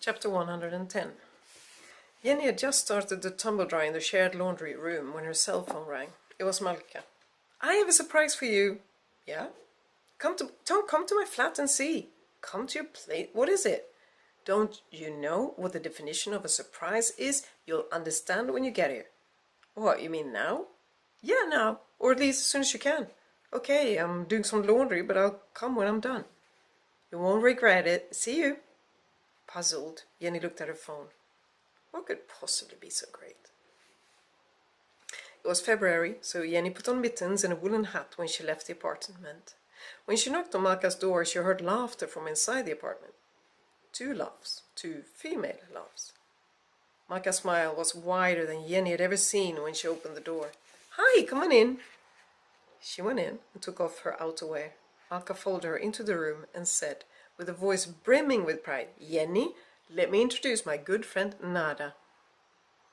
Chapter 110. Jenny had just started the tumble dry in the shared laundry room when her cell phone rang. It was Malka. "I have a surprise for you." "Yeah?" Don't come to my flat and see. Come to your place. What is it?" "Don't you know what the definition of a surprise is? You'll understand when you get here." "What, you mean now?" "Yeah, now. Or at least as soon as you can." "Okay, I'm doing some laundry, but I'll come when I'm done." "You won't regret it. See you." Puzzled, Jenny looked at her phone. What could possibly be so great? It was February, so Jenny put on mittens and a woolen hat when she left the apartment. When she knocked on Malka's door, she heard laughter from inside the apartment. 2 laughs, 2 female laughs. Malka's smile was wider than Jenny had ever seen when she opened the door. "Hi, come on in." She went in and took off her outerwear. Malka followed her into the room and said, with a voice brimming with pride, "Jenny, let me introduce my good friend Nada."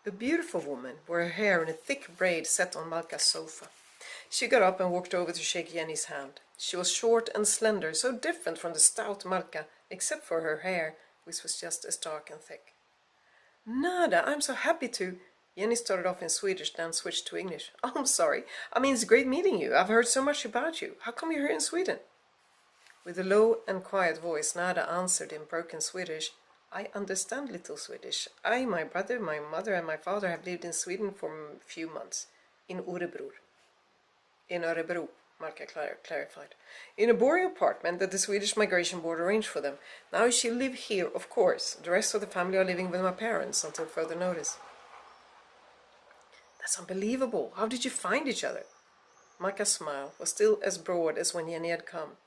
A beautiful woman, with her hair in a thick braid, sat on Malka's sofa. She got up and walked over to shake Jenny's hand. She was short and slender, so different from the stout Malka, except for her hair, which was just as dark and thick. "Nada, I'm so happy to—" Jenny started off in Swedish, then switched to English. "Oh, I'm sorry. I mean, it's great meeting you. I've heard so much about you. How come you're here in Sweden?" With a low and quiet voice, Nada answered in broken Swedish, "I understand little Swedish. I, my brother, my mother, and my father have lived in Sweden for a few months. In Örebro." "In Örebro," Malka clarified. "In a boring apartment that the Swedish Migration Board arranged for them. Now she live here, of course. The rest of the family are living with my parents until further notice." "That's unbelievable. How did you find each other?" Malka's smile was still as broad as when Jenny had come.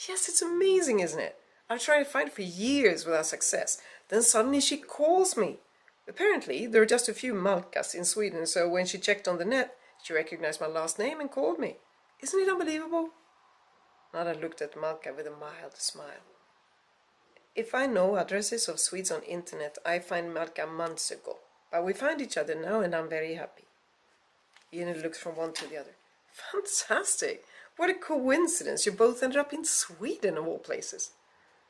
"Yes, it's amazing, isn't it? I've tried to find her for years without success. Then suddenly she calls me. Apparently, there are just a few Malkas in Sweden, so when she checked on the net, she recognized my last name and called me. Isn't it unbelievable?" Nada looked at Malka with a mild smile. "If I know addresses of Swedes on internet, I find Malka months ago. But we find each other now and I'm very happy." Jenny looked from one to the other. "Fantastic! What a coincidence! You both ended up in Sweden of all places."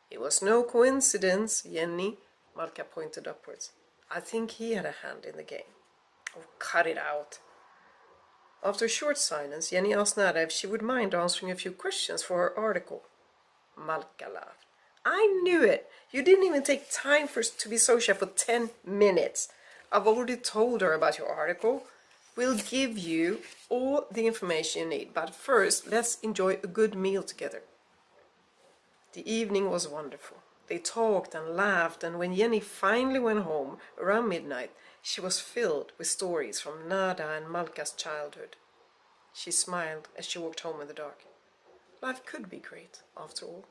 "It was no coincidence, Jenny," Malka pointed upwards. "I think he had a hand in the game." "Oh, cut it out." After a short silence, Jenny asked Nada if she would mind answering a few questions for her article. Malka laughed. "I knew it! You didn't even take time to be social for 10 minutes. I've already told her about your article. We'll give you all the information you need, but first let's enjoy a good meal together." The evening was wonderful. They talked and laughed, and when Jenny finally went home around midnight, she was filled with stories from Nada and Malka's childhood. She smiled as she walked home in the dark. Life could be great, after all.